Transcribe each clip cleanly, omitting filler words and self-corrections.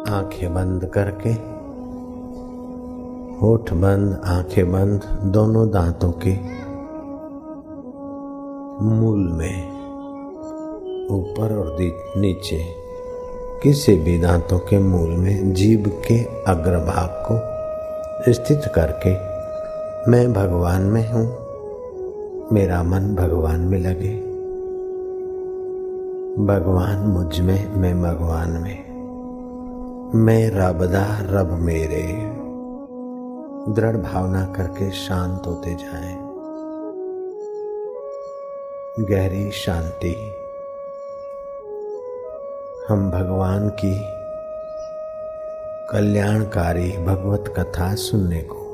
आंखें बंद करके, होठ बंद आंखें बंद, दोनों दांतों के मूल में ऊपर और नीचे किसी भी दांतों के मूल में जीभ के अग्रभाग को स्थित करके मैं भगवान में हूँ, मेरा मन भगवान में लगे, भगवान मुझ में, मैं भगवान में, मैं रबदा रब मेरे, दृढ़ भावना करके शांत होते जाएं। गहरी शांति। हम भगवान की कल्याणकारी भगवत कथा सुनने को,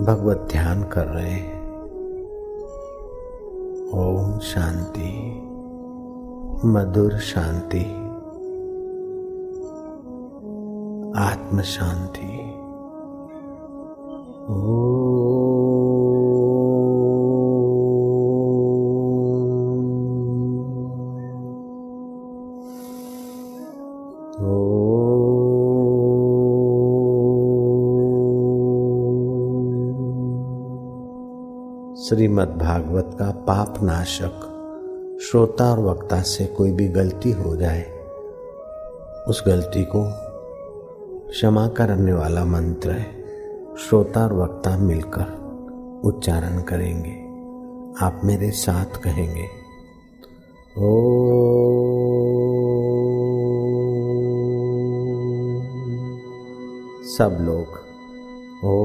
भगवत ध्यान कर रहे हैं। ओम शांति, मधुर शांति, आत्म शांति। श्रीमद् भागवत का पाप नाशक श्रोता और वक्ता से कोई भी गलती हो जाए, उस गलती को क्षमा करने वाला मंत्र है। श्रोता और वक्ता मिलकर उच्चारण करेंगे। आप मेरे साथ कहेंगे, ओ सब लोग ओ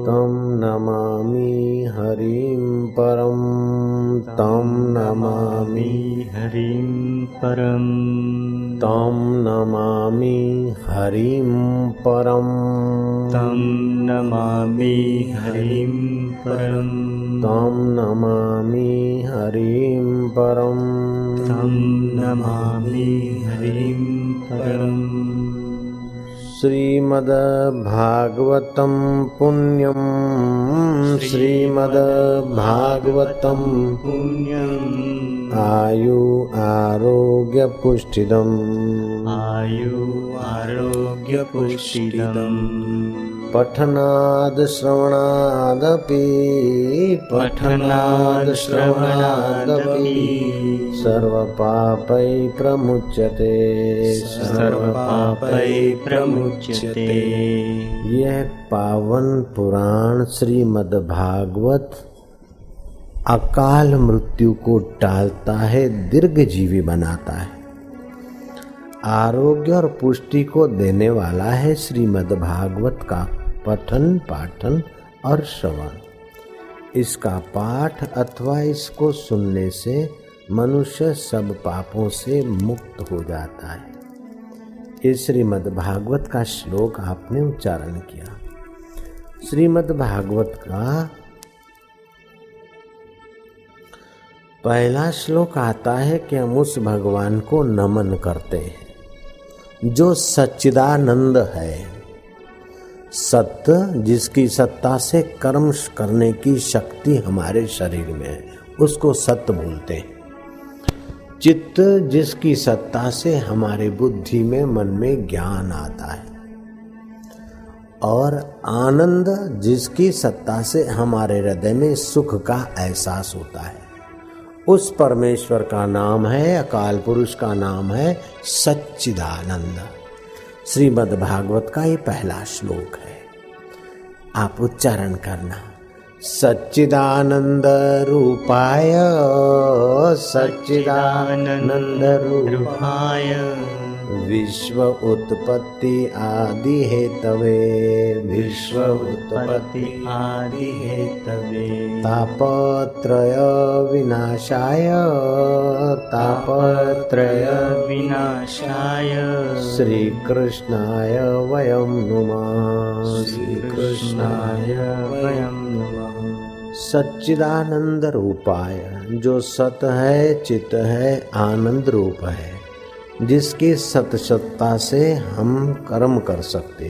तम नमामि हरिं परम, तम नमामि हरिं परम, तम नमामि हरिं परम, तम नमामि हरिं परम, तम नमामि हरिं परम, तम नमामि हरिं परम। श्रीमद् भागवतं पुण्यं, श्रीमद् भागवतं पुण्यम् आयु आरोग्य पुष्टिदम्, आयु आरोग्य पुष्टिदम्। पठनाद श्रवणादपि, पठनाद श्रवणादपि सर्वपापै प्रमुच्यते, सर्वपापै प्रमुच्यते। यह पावन पुराण श्रीमद् भागवत अकाल मृत्यु को टालता है, दीर्घजीवी बनाता है, आरोग्य और पुष्टि को देने वाला है। श्रीमद् भागवत का पठन पाठन और श्रवण, इसका पाठ अथवा इसको सुनने से मनुष्य सब पापों से मुक्त हो जाता है। इस श्रीमद् भागवत का श्लोक आपने उच्चारण किया। श्रीमद् भागवत का पहला श्लोक आता है कि हम उस भगवान को नमन करते हैं जो सच्चिदानंद है, सत्य जिसकी सत्ता से कर्म करने की शक्ति हमारे शरीर में है, उसको सत्य बोलते हैं। चित्त जिसकी सत्ता से हमारे बुद्धि में, मन में ज्ञान आता है, और आनंद जिसकी सत्ता से हमारे हृदय में सुख का एहसास होता है, उस परमेश्वर का नाम है, अकाल पुरुष का नाम है सच्चिदानंद। श्रीमद् भागवत का ये पहला श्लोक है। आप उच्चारण करना, सच्चिदानंद रूपाय सच्चिदानंद रूपाय विश्व उत्पत्ति आदि हेतवे विश्व उत्पत्ति आदि हेतवे तापत्रय विनाशाय तापत्रय विनाशाय श्री कृष्णाय वयं नुमः श्री कृष्णाय वयं नमः। सच्चिदानंद रूपाय, जो सत है, चित है, आनंद रूप है, जिसकी सत सत्ता से हम कर्म कर सकते,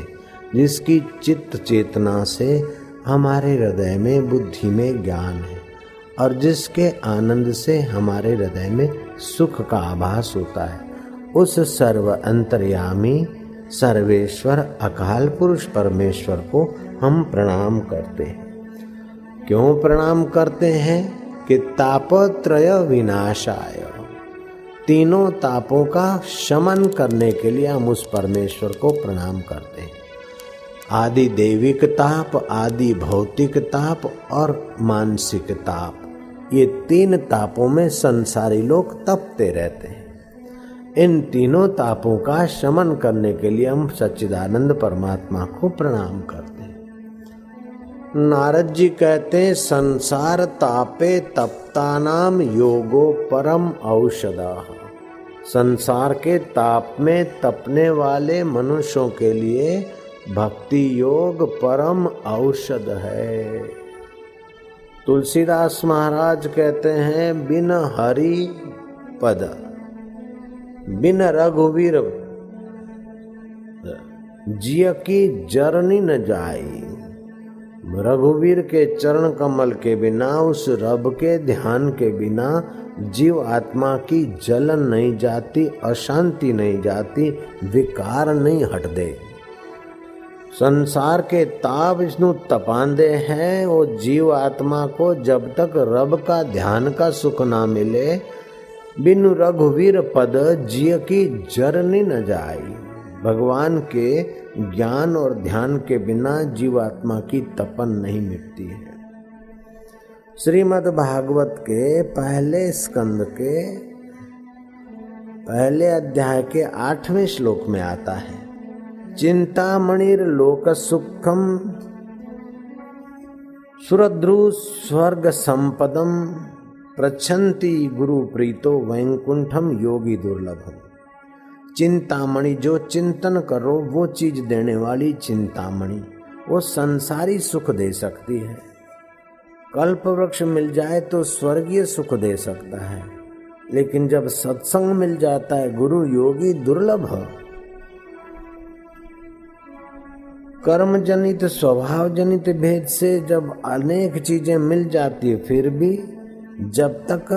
जिसकी चित्त चेतना से हमारे हृदय में बुद्धि में ज्ञान है और जिसके आनंद से हमारे हृदय में सुख का आभास होता है, उस सर्व अंतर्यामी सर्वेश्वर अकाल पुरुष परमेश्वर को हम प्रणाम करते हैं। क्यों प्रणाम करते हैं? कि तापत्रय विनाशाय, तीनों तापों का शमन करने के लिए हम उस परमेश्वर को प्रणाम करते हैं। आदि दैविक ताप, आदि भौतिक ताप और मानसिक ताप, ये तीन तापों में संसारी लोग तपते रहते हैं। इन तीनों तापों का शमन करने के लिए हम सच्चिदानंद परमात्मा को प्रणाम करते हैं। नारद जी कहते हैं, संसार तापे तप्तानाम योगो परम औषधः। संसार के ताप में तपने वाले मनुष्यों के लिए भक्ति योग परम औषध है। तुलसीदास महाराज कहते हैं, बिन हरि पद बिन रघुवीर जिय की जरनी न जाई। रघुवीर के चरण कमल के बिना, उस रब के ध्यान के बिना जीव आत्मा की जलन नहीं जाती, अशांति नहीं जाती, विकार नहीं हटते। संसार के ताप विष्णु तपांदे हैं, वो जीव आत्मा को जब तक रब का ध्यान का सुख ना मिले, बिनु रघुवीर पद जिय की जरनी न जाई। भगवान के ज्ञान और ध्यान के बिना जीवात्मा की तपन नहीं मिटती है। श्रीमद् भागवत के पहले स्कंद के पहले अध्याय के 8वें श्लोक में आता है, चिंतामणिर लोक सुखम सुरद्रु स्वर्ग संपदम प्रच्छन्ति गुरु प्रीतो वैकुंठम योगी दुर्लभम। चिंतामणि, जो चिंतन करो वो चीज देने वाली चिंतामणि, वो संसारी सुख दे सकती है। कल्प वृक्ष मिल जाए तो स्वर्गीय सुख दे सकता है, लेकिन जब सत्संग मिल जाता है गुरु योगी दुर्लभ। कर्म जनित स्वभाव जनित भेद से जब अनेक चीजें मिल जाती है, फिर भी जब तक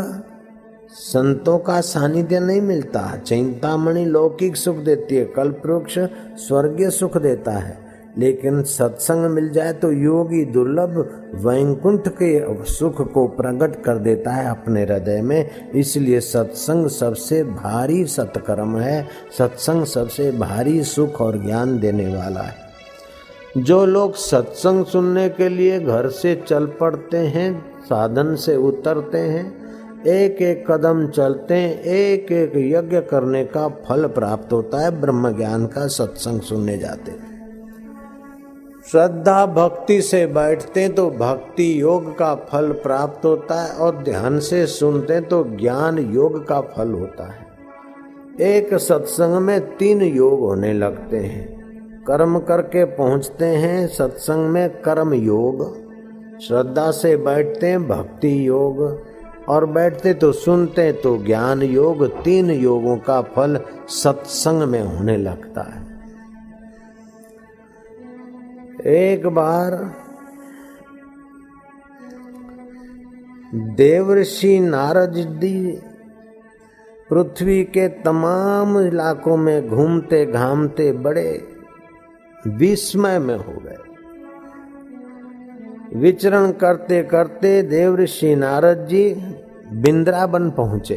संतों का सानिध्य नहीं मिलता, चिंतामणि लौकिक सुख देती है, कल्पवृक्ष स्वर्गीय सुख देता है, लेकिन सत्संग मिल जाए तो योगी दुर्लभ वैकुंठ के सुख को प्रकट कर देता है अपने हृदय में। इसलिए सत्संग सबसे भारी सत्कर्म है, सत्संग सबसे भारी सुख और ज्ञान देने वाला है। जो लोग सत्संग सुनने के लिए घर से चल पड़ते हैं, साधन से उतरते हैं, एक एक कदम चलते हैं, एक एक यज्ञ करने का फल प्राप्त होता है। ब्रह्म ज्ञान का सत्संग सुनने जाते हैं, श्रद्धा भक्ति से बैठते तो भक्ति योग का फल प्राप्त होता है, और ध्यान से सुनते तो ज्ञान योग का फल होता है। एक सत्संग में 3 योग होने लगते हैं। कर्म करके पहुंचते हैं सत्संग में कर्म योग, श्रद्धा से बैठते हैं भक्ति योग, और बैठते तो सुनते तो ज्ञान योग। 3 योगों का फल सत्संग में होने लगता है। एक बार देवर्षि नारद जी पृथ्वी के तमाम इलाकों में घूमते घामते बड़े विस्मय में हो गए। विचरण करते करते देवर्षि नारद जी बिंद्रावन पहुंचे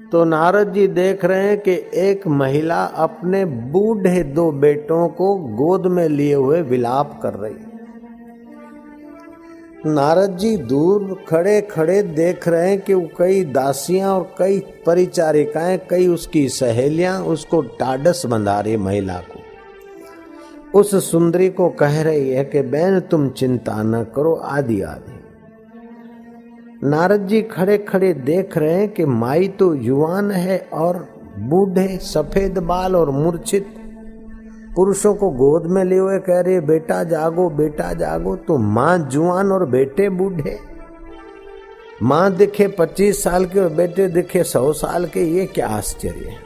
तो नारद जी देख रहे हैं कि एक महिला अपने बूढ़े 2 बेटों को गोद में लिए हुए विलाप कर रही। नारद जी दूर खड़े खड़े देख रहे हैं कि वो कई दासियां और कई परिचारिकाएं, कई उसकी सहेलियां उसको टाडस बंधा रही महिला को। उस सुंदरी को कह रही है कि बहन तुम चिंता न करो, आदि आदि। नारद जी खड़े खड़े देख रहे हैं कि माई तो युवान है और बूढ़े, सफेद बाल और मूर्छित पुरुषों को गोद में लिए हुए कह रहे बेटा जागो, बेटा जागो। तो माँ जुआन और बेटे बूढ़े, माँ दिखे 25 साल के और बेटे दिखे 100 साल के, ये क्या आश्चर्य है।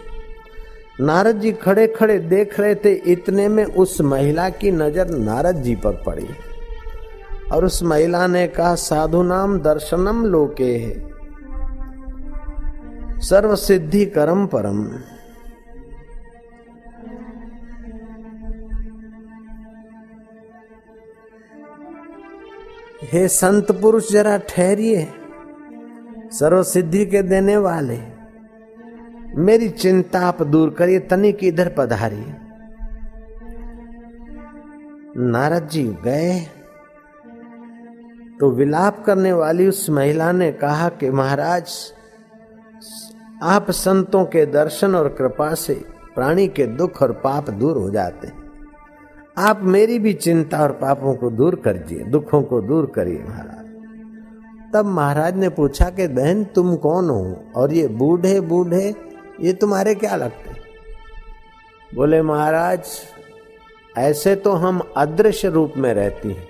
नारद जी खड़े खड़े देख रहे थे, इतने में उस महिला की नजर नारद जी पर पड़ी और उस महिला ने कहा साधु नाम दर्शनम लोके है सर्व सिद्धि करम परम। हे संत पुरुष जरा ठहरिए, सर्व सिद्धि के देने वाले, मेरी चिंता आप दूर करिए, तनिक इधर पधारिए। नारद जी गए तो विलाप करने वाली उस महिला ने कहा कि महाराज आप संतों के दर्शन और कृपा से प्राणी के दुख और पाप दूर हो जाते हैं, आप मेरी भी चिंता और पापों को दूर करिए, दुखों को दूर करिए महाराज। तब महाराज ने पूछा कि बहन तुम कौन हो और ये बूढ़े बूढ़े ये तुम्हारे क्या लगते? बोले महाराज ऐसे तो हम अदृश्य रूप में रहती हैं,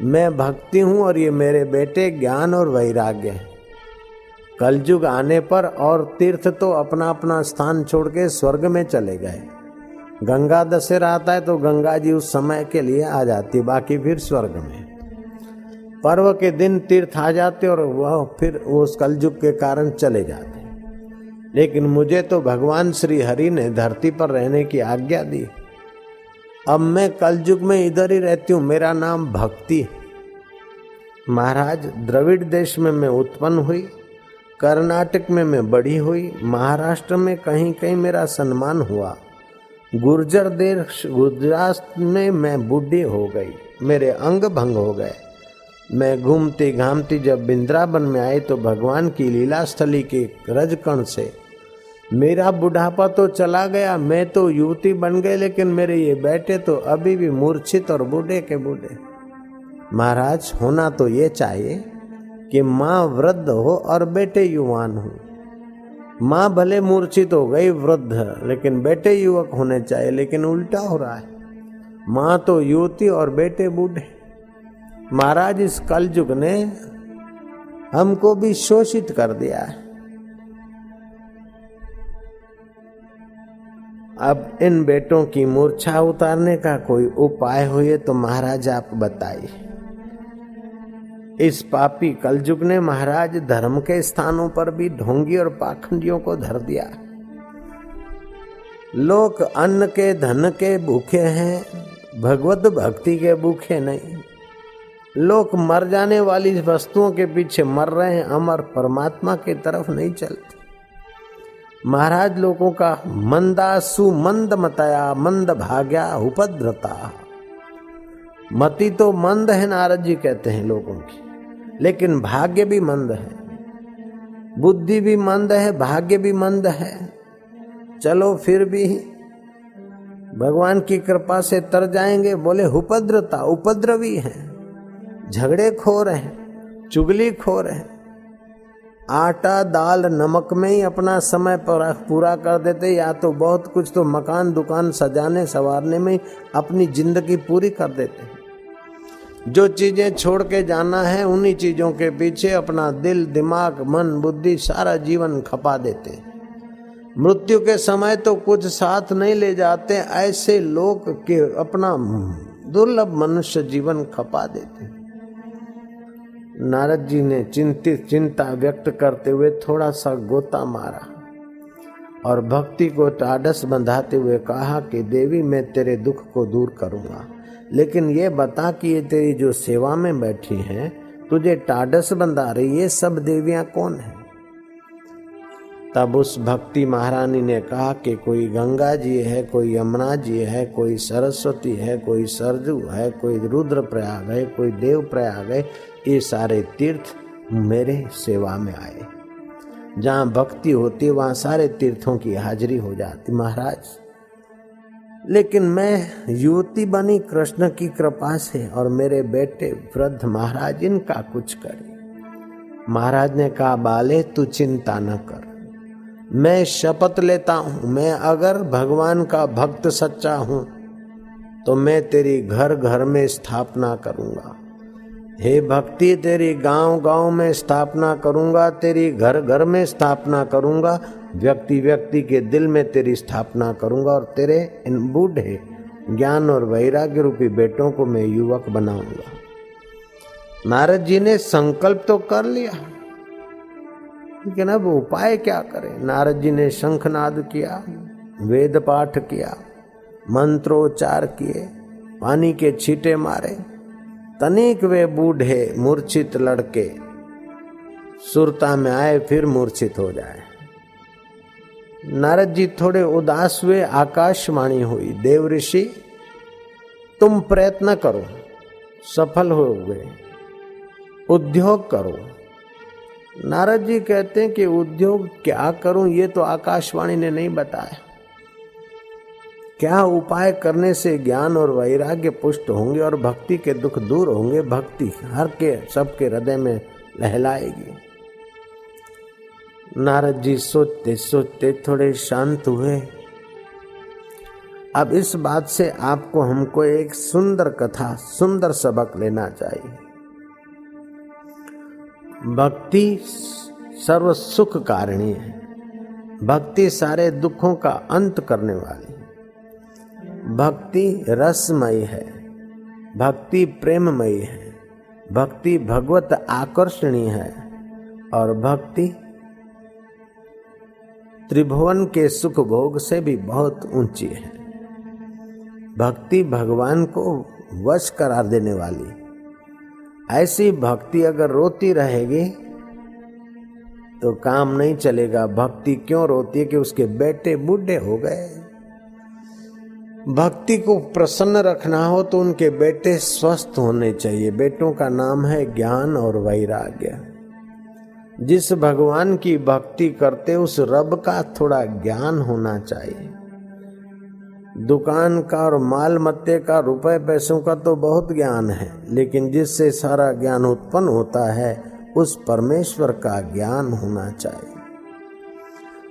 मैं भक्ति हूं और ये मेरे बेटे ज्ञान और वैराग्य हैं। कलयुग आने पर और तीर्थ तो अपना अपना स्थान छोड़ के स्वर्ग में चले गए। गंगा दशहरा आता है तो गंगा जी उस समय के लिए आ जाती, बाकी फिर स्वर्ग में। पर्व के दिन तीर्थ आ जाते और वह फिर उस कलयुग के कारण चले जाते। लेकिन मुझे तो भगवान श्री हरि ने धरती पर रहने की आज्ञा दी। अब मैं कलयुग में इधर ही रहती हूँ, मेरा नाम भक्ति है। महाराज द्रविड़ देश में मैं उत्पन्न हुई, कर्नाटक में मैं बड़ी हुई, महाराष्ट्र में कहीं कहीं मेरा सम्मान हुआ, गुर्जर देश गुजरात में मैं बूढ़ी हो गई, मेरे अंग भंग हो गए। मैं घूमती घामती जब वृंदावन में आई तो भगवान की लीला स्थली के रजकण से मेरा बुढ़ापा तो चला गया, मैं तो युवती बन गई, लेकिन मेरे ये बेटे तो अभी भी मूर्छित और बूढ़े के बूढ़े। महाराज होना तो ये चाहिए कि माँ वृद्ध हो और बेटे युवान हो। माँ भले मूर्छित हो गई वृद्ध, लेकिन बेटे युवक होने चाहिए, लेकिन उल्टा हो रहा है, माँ तो युवती और बेटे बूढ़े। महाराज इस कलयुग ने हमको भी शोषित कर दिया है। अब इन बेटों की मूर्छा उतारने का कोई उपाय हो तो महाराज आप बताइए। इस पापी कलयुग ने महाराज धर्म के स्थानों पर भी ढोंगी और पाखंडियों को धर दिया। लोग अन्न के धन के भूखे हैं, भगवत भक्ति के भूखे नहीं। लोग मर जाने वाली वस्तुओं के पीछे मर रहे हैं, अमर परमात्मा की तरफ नहीं चलते। महाराज लोगों का मंदासु मंद मतया मंद भाग्या उपद्रता, मति तो मंद है नारद जी कहते हैं लोगों की, लेकिन भाग्य भी मंद है, बुद्धि भी मंद है, भाग्य भी मंद है। चलो फिर भी भगवान की कृपा से तर जाएंगे। बोले उपद्रता, उपद्रवी है, झगड़े खोर हैं, चुगली खोर हैं, आटा दाल नमक में ही अपना समय पूरा कर देते, या तो बहुत कुछ तो मकान दुकान सजाने संवारने में अपनी जिंदगी पूरी कर देते। जो चीजें छोड़ के जाना है उन्हीं चीजों के पीछे अपना दिल दिमाग मन बुद्धि सारा जीवन खपा देते। मृत्यु के समय तो कुछ साथ नहीं ले जाते, ऐसे लोग के अपना दुर्लभ मनुष्य जीवन खपा देते। नारद जी ने चिंता व्यक्त करते हुए थोड़ा सा गोता मारा और भक्ति को टाढ़स बंधाते हुए कहा कि देवी मैं तेरे दुख को दूर करूंगा, लेकिन ये बता कि ये तेरी जो सेवा में बैठी हैं तुझे टाढ़स बंधा रही, ये सब देवियां कौन है? तब उस भक्ति महारानी ने कहा कि कोई गंगा जी है, कोई यमुना जी है, कोई सरस्वती है, कोई सरजू है, कोई रुद्रप्रयाग है, कोई देवप्रयाग है, ये सारे तीर्थ मेरे सेवा में आए। जहाँ भक्ति होती है वहाँ सारे तीर्थों की हाजिरी हो जाती। महाराज लेकिन मैं युवती बनी कृष्ण की कृपा से और मेरे बेटे वृद्ध महाराज, इनका कुछ करे। महाराज ने कहा बाले तू चिंता न कर, मैं शपथ लेता हूं, मैं अगर भगवान का भक्त सच्चा हूं तो मैं तेरी घर घर में स्थापना करूंगा। हे भक्ति, तेरी गांव गांव में स्थापना करूंगा, तेरी घर घर में स्थापना करूंगा, व्यक्ति व्यक्ति के दिल में तेरी स्थापना करूंगा और तेरे इन बूढ़े ज्ञान और वैराग्य रूपी बेटों को मैं युवक बनाऊंगा। नारद जी ने संकल्प तो कर लिया, लेकिन अब उपाय क्या करें। नारद जी ने शंखनाद किया, वेद पाठ किया, मंत्रोच्चार किए, पानी के छींटे मारे। तनिक वे बूढ़े मूर्छित लड़के सुरता में आए, फिर मूर्छित हो जाए। नारद जी थोड़े उदास हुए। आकाशवाणी हुई, देव ऋषि तुम प्रयत्न करो, सफल हो गए, उद्योग करो। नारद जी कहते हैं कि उद्योग क्या करूं, ये तो आकाशवाणी ने नहीं बताया। क्या उपाय करने से ज्ञान और वैराग्य पुष्ट होंगे और भक्ति के दुख दूर होंगे, भक्ति हर के सबके हृदय में लहलाएगी। नारद जी सोचते सोचते थोड़े शांत हुए। अब इस बात से आपको हमको एक सुंदर कथा, सुंदर सबक लेना चाहिए। भक्ति सर्व सुख कारिणी है, भक्ति सारे दुखों का अंत करने वाली है, भक्ति रसमयी है, भक्ति प्रेममयी है, भक्ति भगवत आकर्षणी है और भक्ति त्रिभुवन के सुख भोग से भी बहुत ऊंची है। भक्ति भगवान को वश करा देने वाली। ऐसी भक्ति अगर रोती रहेगी तो काम नहीं चलेगा। भक्ति क्यों रोती है कि उसके बेटे बूढ़े हो गए। भक्ति को प्रसन्न रखना हो तो उनके बेटे स्वस्थ होने चाहिए। बेटों का नाम है ज्ञान और वैराग्य। जिस भगवान की भक्ति करते उस रब का थोड़ा ज्ञान होना चाहिए। दुकान का और माल मत्ते का, रुपए पैसों का तो बहुत ज्ञान है, लेकिन जिससे सारा ज्ञान उत्पन्न होता है उस परमेश्वर का ज्ञान होना चाहिए।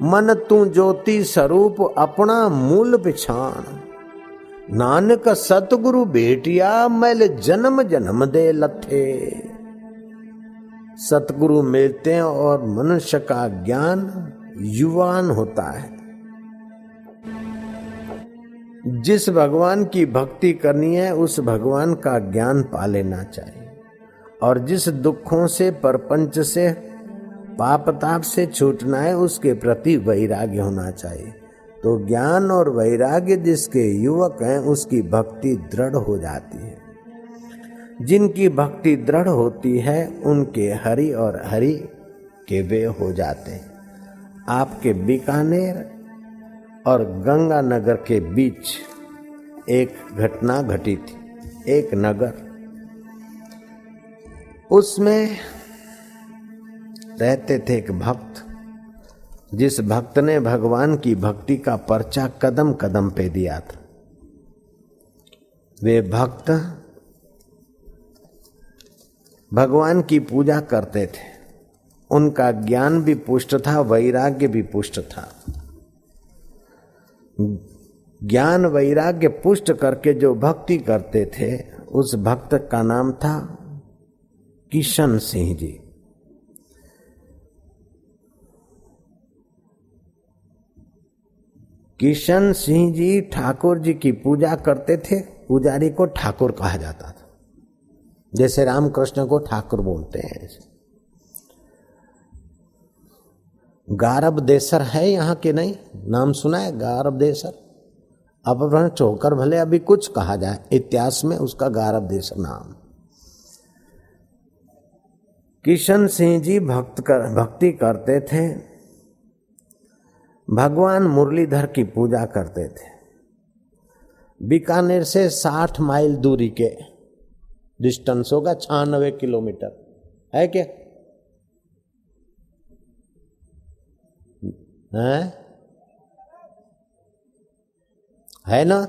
मन तू ज्योति स्वरूप अपना मूल पिछाण, नानक सतगुरु भेटिया मैल जन्म जन्म दे लथे। सतगुरु मिलते हैं और मनुष्य का ज्ञान युवान होता है। जिस भगवान की भक्ति करनी है उस भगवान का ज्ञान पा लेना चाहिए और जिस दुखों से, परपंच से, पाप ताप से छूटना है उसके प्रति वैराग्य होना चाहिए। तो ज्ञान और वैराग्य जिसके युवक हैं उसकी भक्ति दृढ़ हो जाती है। जिनकी भक्ति दृढ़ होती है उनके हरि और हरि के वे हो जाते हैं। आपके बीकानेर और गंगानगर के बीच एक घटना घटी थी। एक नगर, उसमें रहते थे एक भक्त। जिस भक्त ने भगवान की भक्ति का पर्चा कदम कदम पे दिया था। वे भक्त भगवान की पूजा करते थे। उनका ज्ञान भी पुष्ट था, वैराग्य भी पुष्ट था। ज्ञान वैराग्य पुष्ट करके जो भक्ति करते थे उस भक्त का नाम था किशन सिंह जी। किशन सिंह जी ठाकुर जी की पूजा करते थे। पुजारी को ठाकुर कहा जाता था, जैसे रामकृष्ण को ठाकुर बोलते हैं। गारब देसर है यहाँ के, नहीं नाम सुना है गारब देसर? अब चौकर भले अभी कुछ कहा जाए, इतिहास में उसका गारब देसर नाम। किशन सिंह जी भक्ति करते थे भगवान मुरलीधर की पूजा करते थे। बीकानेर से 60 माइल दूरी के डिस्टेंस होगा, 96 किलोमीटर है क्या? है ना?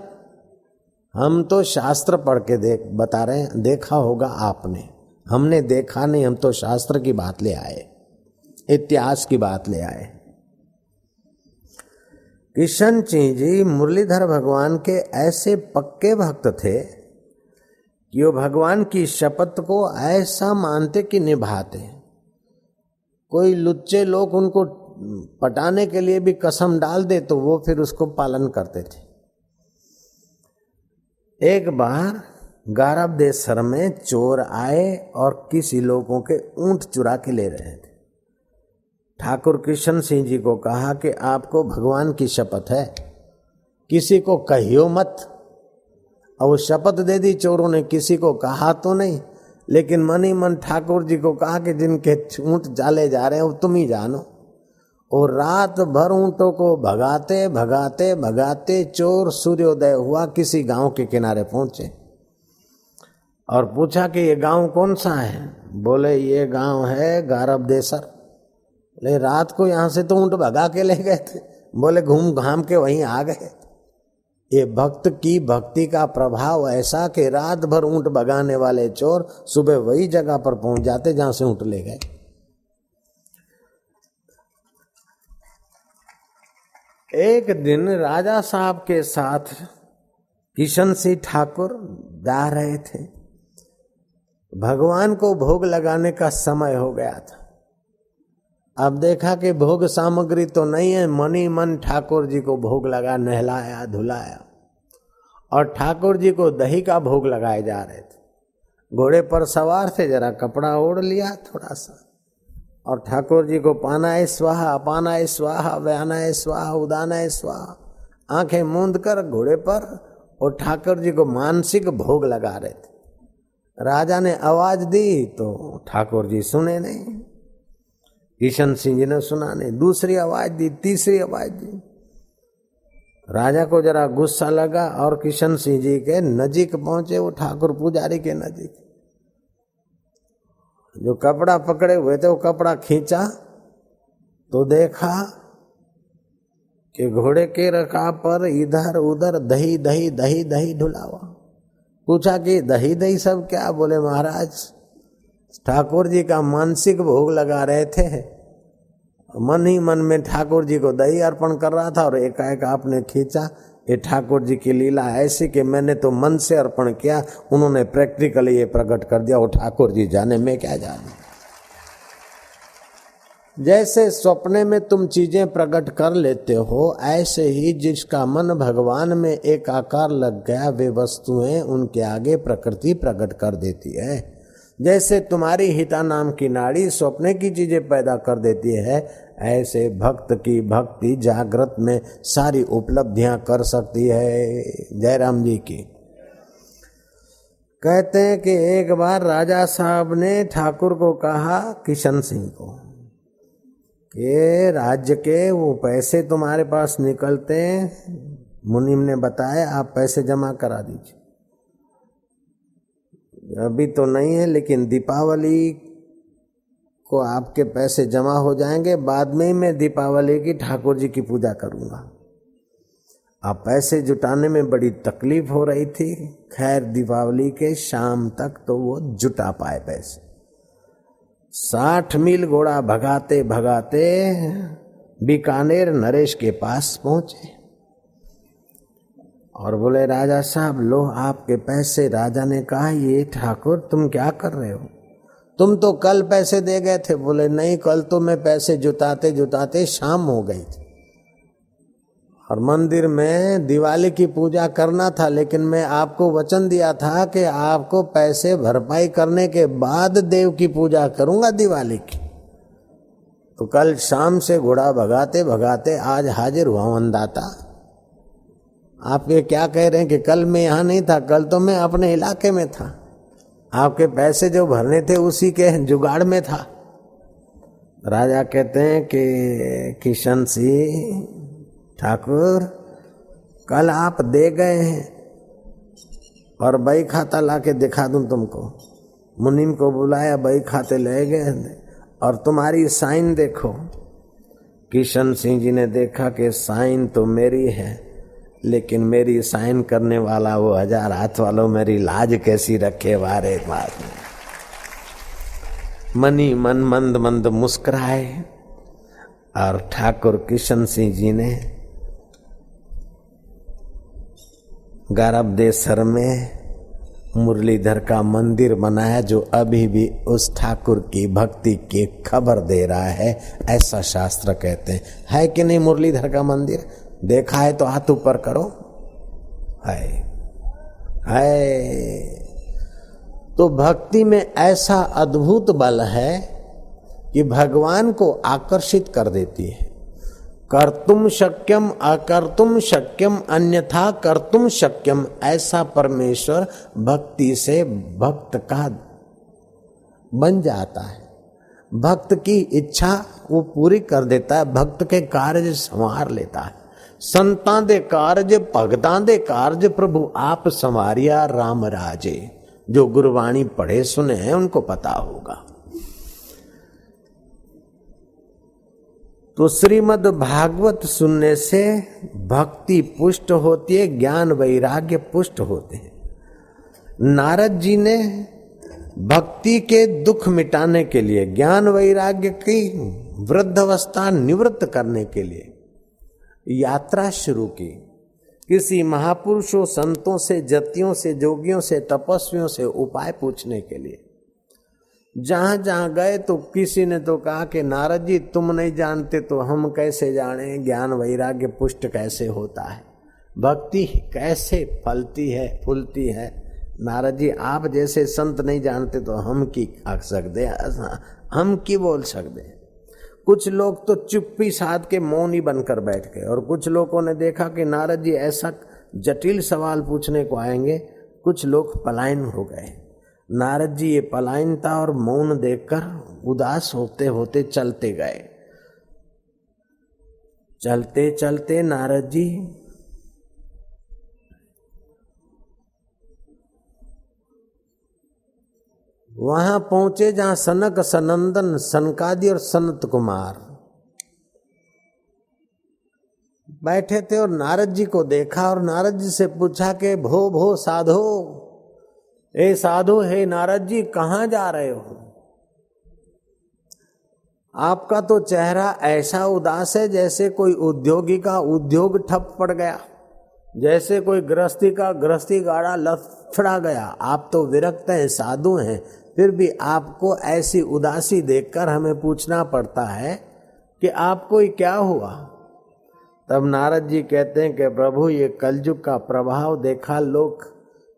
हम तो शास्त्र पढ़ के बता रहे हैं, देखा होगा आपने, हमने देखा नहीं, हम तो शास्त्र की बात ले आए, इतिहास की बात ले आए। किशन सिंह जी मुरलीधर भगवान के ऐसे पक्के भक्त थे कि वो भगवान की शपथ को ऐसा मानते कि निभाते। कोई लुच्चे लोग उनको पटाने के लिए भी कसम डाल दे तो वो फिर उसको पालन करते थे। एक बार गारबदेसर में चोर आए और किसी लोगों के ऊंट चुरा के ले रहे थे। ठाकुर किशन सिंह जी को कहा कि आपको भगवान की शपथ है, किसी को कहियो मत। और वो शपथ दे दी चोरों ने, किसी को कहा तो नहीं, लेकिन मन ही मन ठाकुर जी को कहा कि जिनके ऊंट जाले जा रहे हैं वो तुम ही जानो। और रात भर ऊंटों को भगाते भगाते भगाते चोर सूर्योदय हुआ किसी गांव के किनारे पहुंचे और पूछा कि ये गांव कौन सा है? बोले ये गांव है गारबदेसर। बोले रात को यहाँ से तो ऊंट भगा के ले गए थे। बोले घूम घाम के वहीं आ गए। ये भक्त की भक्ति का प्रभाव ऐसा कि रात भर ऊंट भगाने वाले चोर सुबह वही जगह पर पहुंच जाते जहां से ऊंट ले गए। एक दिन राजा साहब के साथ किशन सिंह ठाकुर जा रहे थे। भगवान को भोग लगाने का समय हो गया था। अब देखा कि भोग सामग्री तो नहीं है, मन ही मन ठाकुर जी को भोग लगा, नहलाया धुलाया और ठाकुर जी को दही का भोग लगाए जा रहे थे। घोड़े पर सवार थे, जरा कपड़ा ओढ़ लिया थोड़ा सा और ठाकुर जी को पानाय स्वाहा अपानाय स्वाहा व्यानाय स्वाहा उदानाय स्वाहा आंखें मूंद कर घोड़े पर और ठाकुर जी को मानसिक भोग लगा रहे थे। राजा ने आवाज दी तो ठाकुर जी सुने नहीं, किशन सिंह जी ने सुना नहीं। दूसरी आवाज दी, तीसरी आवाज दी। राजा को जरा गुस्सा लगा और किशन सिंह जी के नजीक पहुंचे, वो ठाकुर पुजारी के नजीक। जो कपड़ा पकड़े हुए थे वो कपड़ा खींचा तो देखा कि घोड़े के रकाब पर इधर उधर दही दही दही दही ढुला हुआ। पूछा कि दही दही सब क्या? बोले महाराज ठाकुर जी का मानसिक भोग लगा रहे थे, मन ही मन में ठाकुर जी को दही अर्पण कर रहा था और एकाएक आपने खींचा। ये ठाकुर जी की लीला ऐसी कि मैंने तो मन से अर्पण किया, उन्होंने प्रैक्टिकली ये प्रकट कर दिया। वो ठाकुर जी जाने में क्या जाने। जैसे सपने में तुम चीजें प्रकट कर लेते हो, ऐसे ही जिसका मन भगवान में एक आकार लग गया, वे वस्तुएं उनके आगे प्रकृति प्रकट कर देती है। जैसे तुम्हारी हिता नाम की नाड़ी सपने की चीजें पैदा कर देती है, ऐसे भक्त की भक्ति जागृत में सारी उपलब्धियां कर सकती है। जयराम जी की। कहते हैं कि एक बार राजा साहब ने ठाकुर को कहा, किशन सिंह को, कि राज्य के वो पैसे तुम्हारे पास निकलते हैं, मुनीम ने बताया आप पैसे जमा करा दीजिए। अभी तो नहीं है लेकिन दीपावली को आपके पैसे जमा हो जाएंगे, बाद में ही मैं दीपावली की ठाकुर जी की पूजा करूंगा। अब पैसे जुटाने में बड़ी तकलीफ हो रही थी। खैर दीपावली के शाम तक तो वो जुटा पाए पैसे। 60 मील घोड़ा भगाते भगाते बीकानेर नरेश के पास पहुंचे और बोले राजा साहब लो आपके पैसे। राजा ने कहा ये ठाकुर तुम क्या कर रहे हो? तुम तो कल पैसे दे गए थे। बोले नहीं, कल तो मैं पैसे जुटाते जुटाते शाम हो गई थी और मंदिर में दिवाली की पूजा करना था, लेकिन मैं आपको वचन दिया था कि आपको पैसे भरपाई करने के बाद देव की पूजा करूंगा दिवाली की। तो कल शाम से घोड़ा भगाते भगाते आज हाजिर हुआ अंदाता। आप ये क्या कह रहे हैं कि कल मैं यहाँ नहीं था? कल तो मैं अपने इलाके में था, आपके पैसे जो भरने थे उसी के जुगाड़ में था। राजा कहते हैं कि किशन सिंह ठाकुर कल आप दे गए हैं और बही खाता ला के दिखा दूं तुमको। मुनीम को बुलाया, बही खाते ले गए और तुम्हारी साइन देखो। किशन सिंह जी ने देखा कि साइन तो मेरी है, लेकिन मेरी साइन करने वाला वो 1000 हाथ वालों मेरी लाज कैसी रखे वारे बात। मनी मन मंद मंद मुस्कुराए और ठाकुर किशन सिंह जी ने गरबदेसर में मुरलीधर का मंदिर बनाया, जो अभी भी उस ठाकुर की भक्ति की खबर दे रहा है, ऐसा शास्त्र कहते हैं। है कि नहीं मुरलीधर का मंदिर? देखा है तो हाथ ऊपर करो। है। तो भक्ति में ऐसा अद्भुत बल है कि भगवान को आकर्षित कर देती है। कर्तुम शक्यम अकर्तुम शक्यम अन्यथा कर्तुम शक्यम, ऐसा परमेश्वर भक्ति से भक्त का बन जाता है। भक्त की इच्छा वो पूरी कर देता है, भक्त के कार्य संवार लेता है। संतां दे कारज भगतां दे कारज प्रभु आप संवारिया राम राजे। जो गुरबाणी पढ़े सुने हैं उनको पता होगा। तो श्रीमद् भागवत सुनने से भक्ति पुष्ट होती है, ज्ञान वैराग्य पुष्ट होते हैं। नारद जी ने भक्ति के दुख मिटाने के लिए, ज्ञान वैराग्य की वृद्धावस्था निवृत्त करने के लिए यात्रा शुरू की। किसी महापुरुषों, संतों से, जतियों से, जोगियों से, तपस्वियों से उपाय पूछने के लिए। जहां जहां गए तो किसी ने तो कहा कि नारद जी तुम नहीं जानते तो हम कैसे जाने, ज्ञान वैराग्य पुष्ट कैसे होता है, भक्ति कैसे फलती है फूलती है। नारद जी आप जैसे संत नहीं जानते तो हम की आख सकते, हम की बोल सकते। कुछ लोग तो चुप्पी साध के मौनी बनकर बैठ गए, और कुछ लोगों ने देखा कि नारद जी ऐसा जटिल सवाल पूछने को आएंगे, कुछ लोग पलायन हो गए। नारद जी ये पलायनता और मौन देखकर उदास होते होते चलते गए। चलते चलते नारद जी वहां पहुंचे जहां सनक, सनंदन, सनकादि और सनत कुमार बैठे थे। और नारद जी को देखा और नारद जी से पूछा कि भो साधो, ए साधु, हे नारद जी कहाँ जा रहे हो? आपका तो चेहरा ऐसा उदास है जैसे कोई उद्योगी का उद्योग ठप पड़ गया, जैसे कोई गृहस्थी का गृहस्थी गाड़ा लथड़ा गया। आप तो विरक्त हैं, साधु हैं, फिर भी आपको ऐसी उदासी देखकर हमें पूछना पड़ता है कि आपको ये क्या हुआ। तब नारद जी कहते हैं कि प्रभु ये कलयुग का प्रभाव देखा, लोग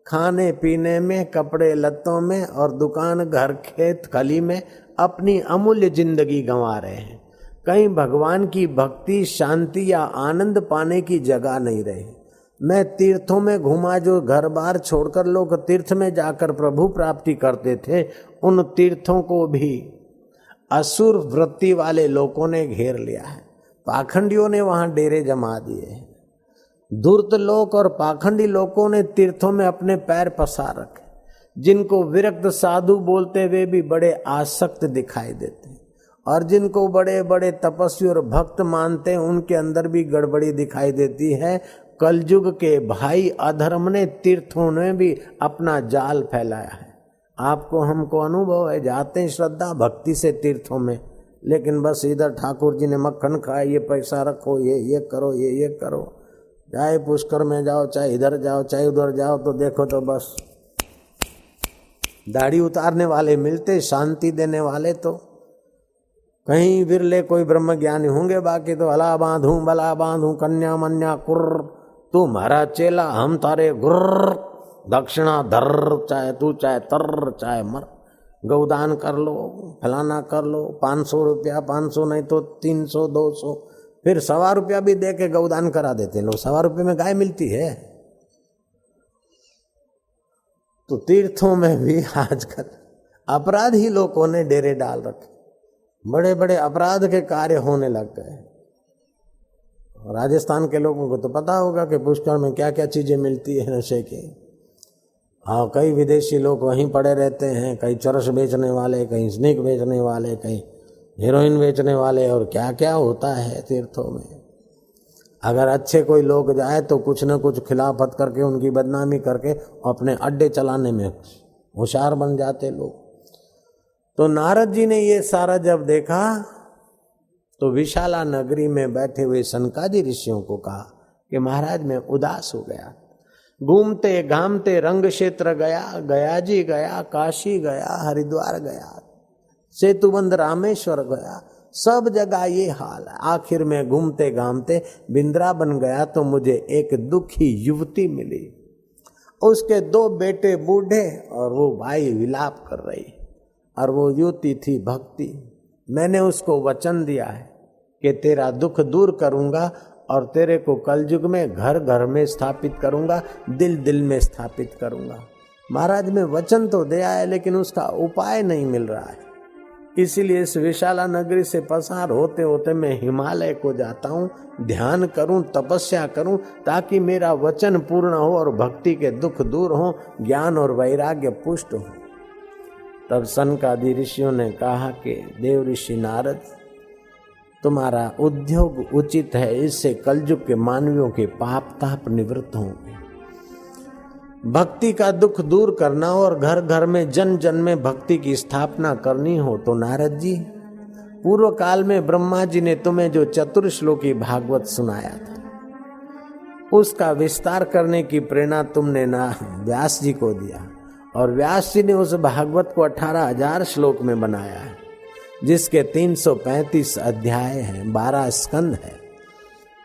खाने पीने में, कपड़े लत्तों में और दुकान घर खेत खली में अपनी अमूल्य जिंदगी गंवा रहे हैं। कहीं भगवान की भक्ति, शांति या आनंद पाने की जगह नहीं रही। मैं तीर्थों में घूमा, जो घर बार छोड़कर लोग तीर्थ में जाकर प्रभु प्राप्ति करते थे, उन तीर्थों को भी असुर वृत्ति वाले लोगों ने घेर लिया है। पाखंडियों ने वहां डेरे जमा दिए। धूर्त लोग और पाखंडी लोगों ने तीर्थों में अपने पैर पसार रखे। जिनको विरक्त साधु बोलते वे भी बड़े आसक्त दिखाई देते, और जिनको बड़े बड़े तपस्वी और भक्त मानते हैं उनके अंदर भी गड़बड़ी दिखाई देती है। कलयुग के भाई अधर्म ने तीर्थों में भी अपना जाल फैलाया है। आपको हमको अनुभव है, जाते हैं श्रद्धा भक्ति से तीर्थों में, लेकिन बस इधर ठाकुर जी ने मक्खन खाया, ये पैसा रखो, ये करो, ये करो। चाहे पुष्कर में जाओ, चाहे इधर जाओ, चाहे उधर जाओ, तो देखो तो बस दाढ़ी उतारने वाले मिलते, शांति देने वाले तो कहीं विरले कोई ब्रह्म ज्ञानी होंगे, बाकी तो हला बांधूं बला बांधूं कन्या मन्या कुर्र, तू हमारा चेला हम तारे गुर्र, दक्षिणा धर, चाहे तू चाहे तर चाहे मर, गौदान कर लो, फलाना कर लो, 500 रुपया, 500 नहीं तो 300 200, फिर 1.25 रुपया भी दे के गौदान करा देते हैं लोग। 1.25 रुपये में गाय मिलती है। तो तीर्थों में भी आजकल अपराधी लोगों ने डेरे डाल रखे, बड़े बड़े अपराध के कार्य होने लग गए। राजस्थान के लोगों को तो पता होगा कि पुष्कर में क्या क्या चीज़ें मिलती है नशे की। हाँ, कई विदेशी लोग वहीं पड़े रहते हैं, कई चरस बेचने वाले, कहीं स्नेक बेचने वाले, कहीं हीरोइन बेचने वाले, और क्या क्या होता है तीर्थों में। अगर अच्छे कोई लोग जाए तो कुछ न कुछ खिलाफत करके उनकी बदनामी करके अपने अड्डे चलाने में होशियार बन जाते लोग। तो नारद जी ने ये सारा जब देखा तो विशाला नगरी में बैठे हुए सनकादि ऋषियों को कहा कि महाराज मैं उदास हो गया, घूमते घामते रंग क्षेत्र गया, गया जी गया, काशी गया, हरिद्वार गया, सेतुबंध रामेश्वर गया, सब जगह ये हाल है। आखिर में घूमते घामते वृंदावन गया तो मुझे एक दुखी युवती मिली, उसके 2 बेटे बूढ़े और वो भाई विलाप कर रही, और वो युवती थी भक्ति। मैंने उसको वचन दिया है कि तेरा दुख दूर करूंगा और तेरे को कलयुग में घर घर में स्थापित करूंगा, दिल दिल में स्थापित करूंगा। महाराज में वचन तो दिया है लेकिन उसका उपाय नहीं मिल रहा है। इसीलिए इस विशाला नगरी से पसार होते होते मैं हिमालय को जाता हूँ, ध्यान करूँ, तपस्या करूँ, ताकि मेरा वचन पूर्ण हो और भक्ति के दुख दूर हो, ज्ञान और वैराग्य पुष्ट हो। तब सनकादि ऋषियों ने कहा कि देव ऋषि नारद, तुम्हारा उद्योग उचित है, इससे कलयुग के मानवियों के पाप ताप निवृत्त होंगे। भक्ति का दुख दूर करना और घर घर में जन जन में भक्ति की स्थापना करनी हो तो नारद जी, पूर्व काल में ब्रह्मा जी ने तुम्हें जो चतुर्श्लोकी भागवत सुनाया था उसका विस्तार करने की प्रेरणा तुमने ना व्यास जी को दिया, और व्यास जी ने उस भागवत को 18,000 श्लोक में बनाया है, जिसके 335 अध्याय हैं, 12 स्कंद है।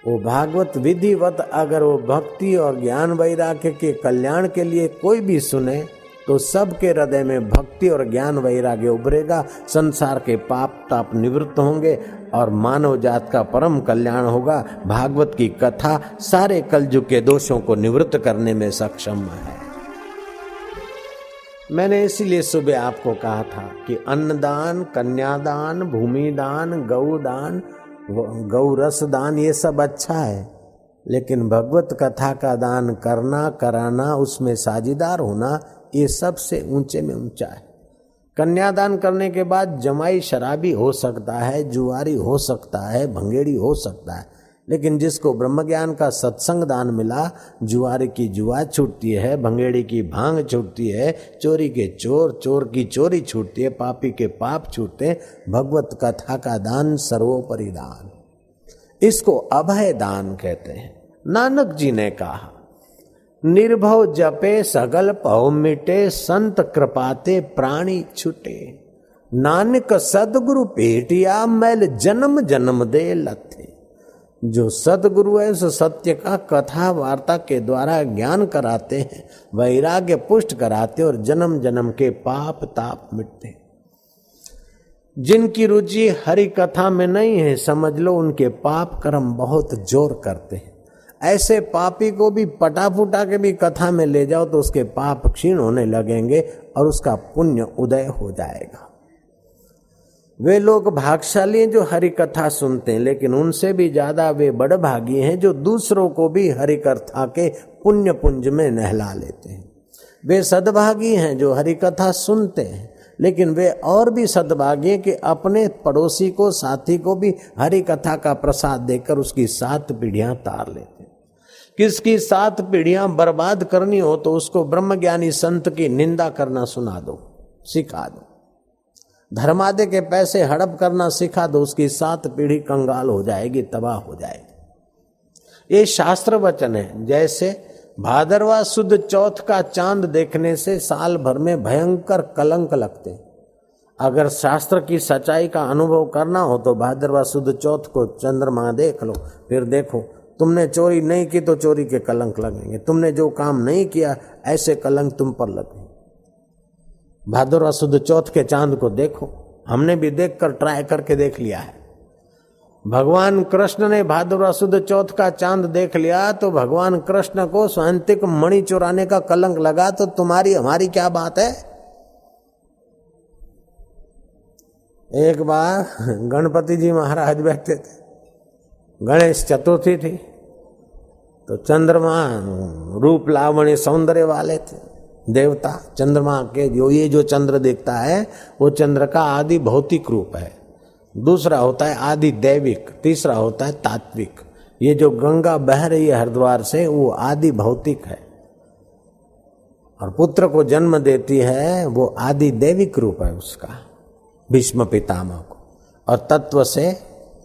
वो भागवत विधिवत अगर वो भक्ति और ज्ञान वैराग्य के कल्याण के लिए कोई भी सुने तो सबके हृदय में भक्ति और ज्ञान वैराग्य उभरेगा, संसार के पाप ताप निवृत्त होंगे और मानव जात का परम कल्याण होगा। भागवत की कथा सारे कलयुग के दोषों को निवृत्त करने में सक्षम है। मैंने इसीलिए सुबह आपको कहा था कि अन्नदान, कन्यादान, भूमिदान, गौदान, गौरस दान ये सब अच्छा है, लेकिन भगवत कथा का दान करना, कराना, उसमें साझीदार होना, ये सबसे ऊंचे में ऊंचा है। कन्यादान करने के बाद जमाई शराबी हो सकता है, जुआरी हो सकता है, भंगेड़ी हो सकता है, लेकिन जिसको ब्रह्म ज्ञान का सत्संग दान मिला, जुआरी की जुआ छूटती है, भंगेड़ी की भांग छूटती है, चोरी के चोर, चोर की चोरी छूटती है, पापी के पाप छूटते। भगवत कथा का दान सर्वोपरि दान, इसको अभय दान कहते हैं। नानक जी ने कहा, निर्भव जपे सगल पौ मिटे, संत कृपाते प्राणी छुटे, नानक सदगुरु पेटिया मैल जन्म जन्म दे लथे। जो सदगुरु है उस सत्य का कथा वार्ता के द्वारा ज्ञान कराते हैं, वैराग्य पुष्ट कराते और जन्म जन्म के पाप ताप मिटते। जिनकी रुचि हरि कथा में नहीं है, समझ लो उनके पाप कर्म बहुत जोर करते हैं। ऐसे पापी को भी पटा फुटा के भी कथा में ले जाओ तो उसके पाप क्षीण होने लगेंगे और उसका पुण्य उदय हो जाएगा। वे लोग भाग्यशाली हैं जो हरि कथा सुनते हैं, लेकिन उनसे भी ज्यादा वे बड़भागी हैं जो दूसरों को भी हरि कथा के पुण्य पुंज में नहला लेते हैं। वे सद्भागी हैं जो हरि कथा सुनते हैं, लेकिन वे और भी सद्भागी हैं कि अपने पड़ोसी को, साथी को भी हरि कथा का प्रसाद देकर उसकी 7 पीढ़ियां तार लेते हैं। किसकी 7 पीढ़ियां बर्बाद करनी हो तो उसको ब्रह्मज्ञानी संत की निंदा करना सुना दो, सिखा दो। धर्मादे के पैसे हड़प करना सिखा दो, उसकी 7 पीढ़ी कंगाल हो जाएगी, तबाह हो जाएगी। ये शास्त्र वचन है। जैसे भादरवा सुद चौथ का चांद देखने से साल भर में भयंकर कलंक लगते, अगर शास्त्र की सच्चाई का अनुभव करना हो तो भादरवा सुद चौथ को चंद्रमा देख लो, फिर देखो तुमने चोरी नहीं की तो चोरी के कलंक लगेंगे, तुमने जो काम नहीं किया ऐसे कलंक तुम पर लगेंगे। भादरवा सुद चौथ के चांद को देखो, हमने भी देखकर ट्राई करके देख लिया है। भगवान कृष्ण ने भादरवा सुद चौथ का चांद देख लिया तो भगवान कृष्ण को स्वांतिक मणि चुराने का कलंक लगा, तो तुम्हारी हमारी क्या बात है। एक बार गणपति जी महाराज बैठे थे, गणेश चतुर्थी थी तो चंद्रमा रूप लावण्य सौंदर्य वाले थे देवता। चंद्रमा के ये जो चंद्र दिखता है वो चंद्र का आदि भौतिक रूप है, दूसरा होता है आदि दैविक, तीसरा होता है तात्विक। ये जो गंगा बह रही है हरिद्वार से वो आदि भौतिक है, और पुत्र को जन्म देती है वो आदि दैविक रूप है उसका, भीष्म पितामह को, और तत्व से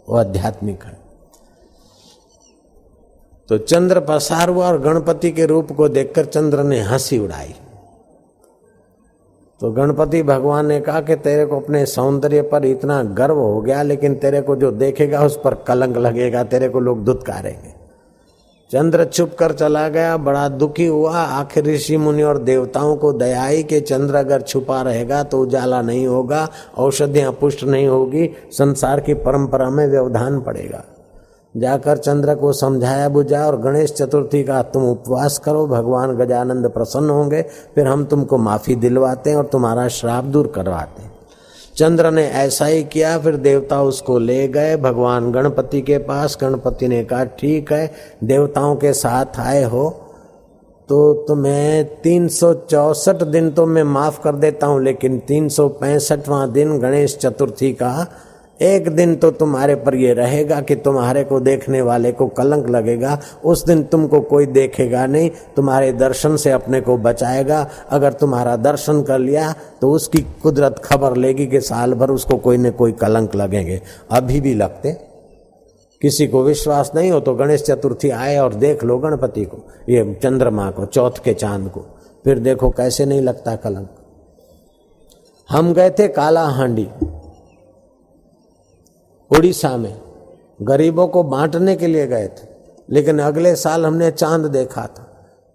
वो आध्यात्मिक है। तो चंद्र पसार हुआ और गणपति के रूप को देखकर चंद्र ने हंसी उड़ाई। तो गणपति भगवान ने कहा कि तेरे को अपने सौंदर्य पर इतना गर्व हो गया, लेकिन तेरे को जो देखेगा उस पर कलंक लगेगा, तेरे को लोग धुतकारेंगे। चंद्र चुप कर चला गया, बड़ा दुखी हुआ। आखिर ऋषि मुनि और देवताओं को दया आई कि चंद्र अगर छुपा रहेगा तो उजाला नहीं होगा, औषधियां पुष्ट नहीं होगी, संसार की परंपरा में व्यवधान पड़ेगा। जाकर चंद्र को समझाया बुझाया और गणेश चतुर्थी का तुम उपवास करो, भगवान गजानंद प्रसन्न होंगे, फिर हम तुमको माफी दिलवाते हैं और तुम्हारा श्राप दूर करवाते हैं। चंद्र ने ऐसा ही किया। फिर देवता उसको ले गए भगवान गणपति के पास। गणपति ने कहा ठीक है, देवताओं के साथ आए हो तो तुम्हें 364 दिन तो मैं माफ कर देता हूं, लेकिन 365वां दिन गणेश चतुर्थी का एक दिन तो तुम्हारे पर ये रहेगा कि तुम्हारे को देखने वाले को कलंक लगेगा। उस दिन तुमको कोई देखेगा नहीं, तुम्हारे दर्शन से अपने को बचाएगा। अगर तुम्हारा दर्शन कर लिया तो उसकी कुदरत खबर लेगी कि साल भर उसको कोई न कोई कलंक लगेंगे। अभी भी लगते। किसी को विश्वास नहीं हो तो गणेश चतुर्थी आए और देख लो गणपति को, ये चंद्रमा को, चौथ के चांद को, फिर देखो कैसे नहीं लगता कलंक। हम गए थे काला हांडी उड़ीसा में, गरीबों को बांटने के लिए गए थे, लेकिन अगले साल हमने चांद देखा था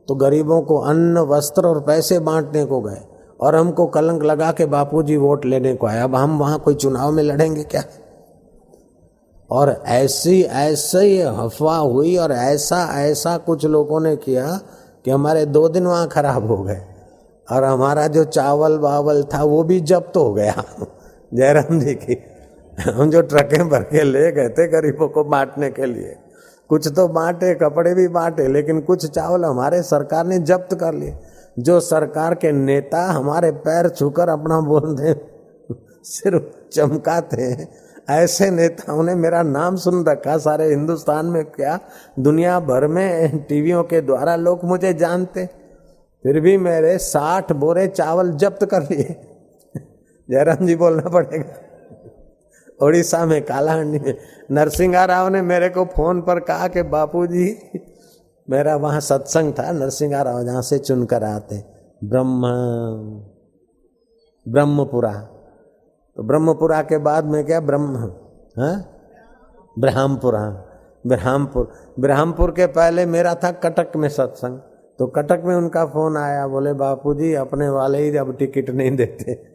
तो गरीबों को अन्न वस्त्र और पैसे बांटने को गए और हमको कलंक लगा के बापूजी वोट लेने को आया। अब हम वहां कोई चुनाव में लड़ेंगे क्या? और ऐसी अफवाह हुई और ऐसा कुछ लोगों ने किया कि हमारे 2 दिन वहां खराब हो गए और हमारा जो चावल वावल था वो भी जब्त हो गया। जयराम जी की हम जो ट्रकें भर के ले गए थे गरीबों को बांटने के लिए, कुछ तो बांटे, कपड़े भी बांटे, लेकिन कुछ चावल हमारे सरकार ने जब्त कर लिए। जो सरकार के नेता हमारे पैर छूकर अपना बोलते सिर्फ चमकाते हैं, ऐसे नेताओं ने मेरा नाम सुन रखा सारे हिंदुस्तान में, क्या दुनिया भर में टीवियों के द्वारा लोग मुझे जानते, फिर भी मेरे 60 बोरे चावल जब्त कर लिए। जयराम जी बोलना पड़ेगा। उड़ीसा में कालाहांडी में नरसिंहा राव ने मेरे को फोन पर कहा कि बापूजी, मेरा वहाँ सत्संग था, नरसिंहा राव जहाँ से चुनकर आते, ब्रह्मपुरा, तो ब्रह्मपुरा के बाद में क्या ब्रह्मपुर के पहले मेरा था कटक में सत्संग। तो कटक में उनका फोन आया, बोले बापूजी अपने वाले ही अब टिकट नहीं देते।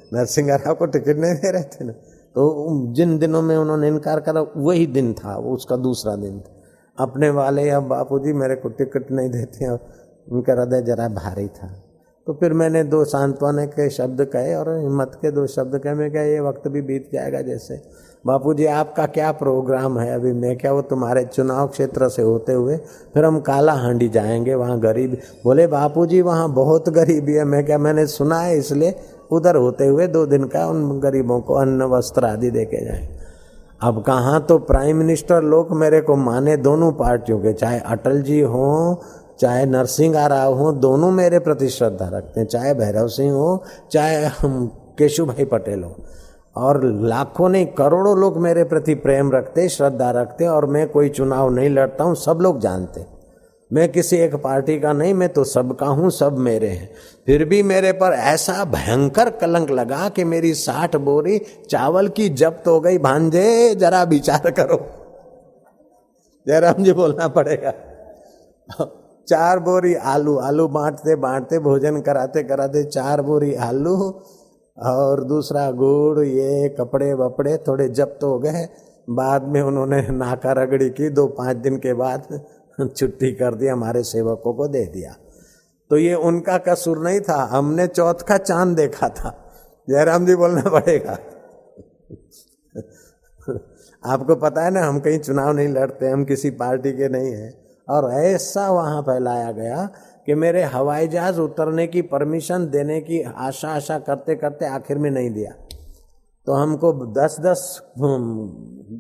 नरसिंहा राव को टिकट नहीं दे रहे थे ना, तो जिन दिनों में उन्होंने इनकार करा वही दिन था, वो उसका दूसरा दिन था। अपने वाले अब बापूजी मेरे को टिकट नहीं देते, उनका हृदय जरा भारी था। तो फिर मैंने 2 सांत्वना के शब्द कहे और हिम्मत के 2 शब्द कहे। मैं क्या ये वक्त भी बीत जाएगा जैसे। बापूजी आपका क्या प्रोग्राम है अभी? मैं क्या वो तुम्हारे चुनाव क्षेत्र से होते हुए फिर हम काला हांडी जाएंगे, वहाँ गरीब। बोले बापूजी वहाँ बहुत गरीबी है। मैं क्या, मैंने सुना है, इसलिए उधर होते हुए 2 दिन का उन गरीबों को अन्न वस्त्र आदि दे के जाए। अब कहाँ तो प्राइम मिनिस्टर लोग मेरे को माने, दोनों पार्टियों के, चाहे अटल जी हों चाहे नरसिंहा राव हो, दोनों मेरे प्रति श्रद्धा रखते हैं, चाहे भैरव सिंह हो चाहे केशु भाई पटेल हो, और लाखों नहीं करोड़ों लोग मेरे प्रति प्रेम रखते, श्रद्धा रखते। और मैं कोई चुनाव नहीं लड़ता हूँ, सब लोग जानते, मैं किसी एक पार्टी का नहीं, मैं तो सबका हूँ, सब मेरे हैं। फिर भी मेरे पर ऐसा भयंकर कलंक लगा कि मेरी 60 बोरी चावल की जब्त हो गई। भांजे जरा विचार करो। जयराम जी बोलना पड़ेगा। 4 बोरी आलू बांटते बांटते, भोजन कराते कराते 4 बोरी आलू और दूसरा गुड़, ये कपड़े वपड़े थोड़े जब्त हो गए। बाद में उन्होंने नाका रगड़ी की, 2-5 दिन के बाद छुट्टी कर दी, हमारे सेवकों को दे दिया। तो ये उनका कसूर नहीं था, हमने चौथ का चांद देखा था। जयराम जी बोलना पड़ेगा। आपको पता है ना, हम कहीं चुनाव नहीं लड़ते, हम किसी पार्टी के नहीं हैं। और ऐसा वहां फैलाया गया कि मेरे हवाई जहाज उतरने की परमिशन देने की आशा करते करते आखिर में नहीं दिया। तो हमको 10-10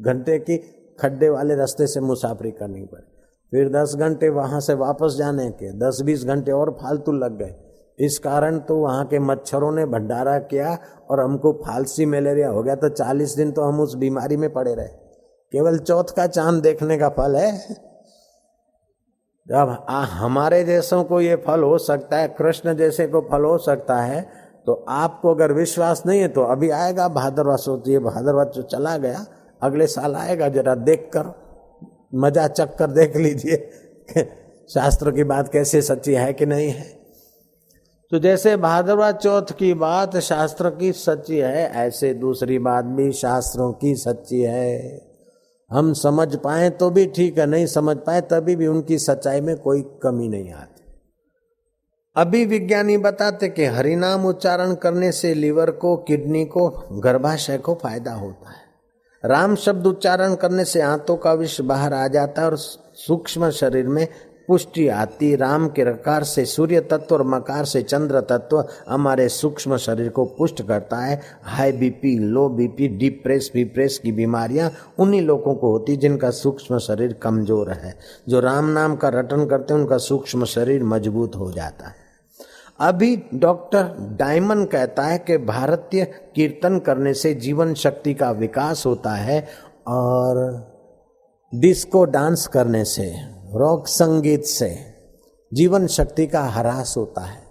घंटे की खड्डे वाले रास्ते से मुसाफरी करनी पड़ी। फिर 10 घंटे वहां से वापस जाने के 10-20 घंटे और फालतू लग गए। इस कारण तो वहां के मच्छरों ने भंडारा किया और हमको फालसी मलेरिया हो गया। तो 40 दिन तो हम उस बीमारी में पड़े रहे। केवल चौथ का चांद देखने का फल है। जब हमारे जैसों को ये फल हो सकता है, कृष्ण जैसे को फल हो सकता है, तो आपको अगर विश्वास नहीं है तो अभी आएगा भाद्रवा सोती है, भाद्रवा तो चला गया, अगले साल आएगा। जरा देख कर मजा चख कर देख लीजिए शास्त्र की बात कैसे सच्ची है कि नहीं है। तो जैसे भाद्रवा चौथ की बात शास्त्र की सच्ची है, ऐसे दूसरी बात भी शास्त्रों की सच्ची है। हम समझ पाए तो भी ठीक है, नहीं समझ पाए तभी भी उनकी सच्चाई में कोई कमी नहीं आती। अभी विज्ञानी बताते कि हरिनाम उच्चारण करने से लीवर को, किडनी को, गर्भाशय को फायदा होता है। राम शब्द उच्चारण करने से आंतों का विष बाहर आ जाता है और सूक्ष्म शरीर में पुष्टि आती। राम के रकार से सूर्य तत्व और मकार से चंद्र तत्व हमारे सूक्ष्म शरीर को पुष्ट करता है। हाई बीपी, लो बीपी, डीप प्रेस, बी प्रेस की बीमारियां उन्हीं लोगों को होती जिनका सूक्ष्म शरीर कमजोर है। जो राम नाम का रटन करते हैं उनका सूक्ष्म शरीर मजबूत हो जाता है। अभी डॉक्टर डायमंड कहता है कि भारतीय कीर्तन करने से जीवन शक्ति का विकास होता है और डिस्को डांस करने से, रॉक संगीत से जीवन शक्ति का ह्रास होता है।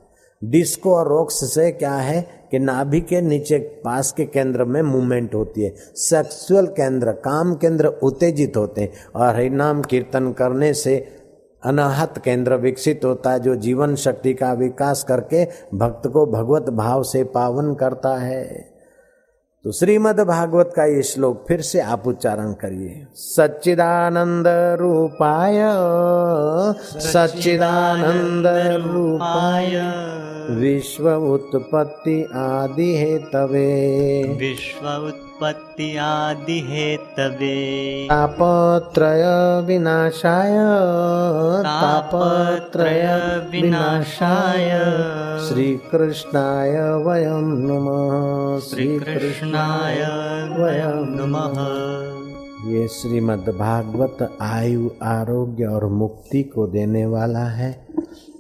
डिस्को और रॉक्स से क्या है कि नाभि के नीचे पास के केंद्र में मूवमेंट होती है, सेक्सुअल केंद्र, काम केंद्र उत्तेजित होते हैं। और हरिनाम कीर्तन करने से अनाहत केंद्र विकसित होता है जो जीवन शक्ति का विकास करके भक्त को भगवत भाव से पावन करता है। तो श्रीमद् भागवत का ये श्लोक फिर से आप उच्चारण करिए। सच्चिदानंद रूपाय, सच्चिदानंद रूपाय, विश्व उत्पत्ति आदि हेतवे, विश्व उत्पत्ति आदि हेतवे, तापत्रय विनाशाय, तापत्रय विनाशाय, श्री कृष्णाय वयं नमः, श्री कृष्णाय वयं नमः। ये श्रीमद् भागवत आयु, आरोग्य और मुक्ति को देने वाला है।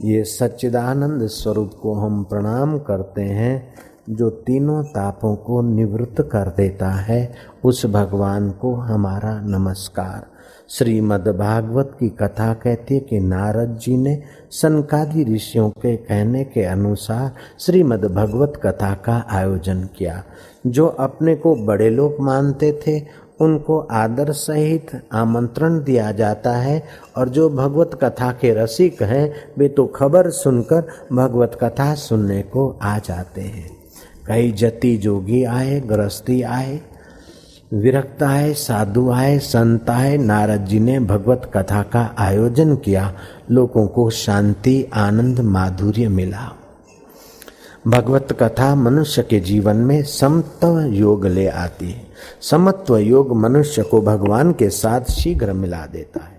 ये सच्चिदानंद स्वरूप को हम प्रणाम करते हैं जो तीनों तापों को निवृत्त कर देता है। उस भगवान को हमारा नमस्कार। श्रीमद् भागवत की कथा कहती है कि नारद जी ने सनकादि ऋषियों के कहने के अनुसार श्रीमद् भगवत कथा का आयोजन किया। जो अपने को बड़े लोग मानते थे उनको आदर सहित आमंत्रण दिया जाता है और जो भगवत कथा के रसिक हैं वे तो खबर सुनकर भगवत कथा सुनने को आ जाते हैं। कई जति जोगी आए, गृहस्थी आए, विरक्त आए, साधु आए, संत आए। नारद जी ने भगवत कथा का आयोजन किया। लोगों को शांति, आनंद, माधुर्य मिला। भगवत कथा मनुष्य के जीवन में समत्व योग ले आती है। समत्व योग मनुष्य को भगवान के साथ शीघ्र मिला देता है।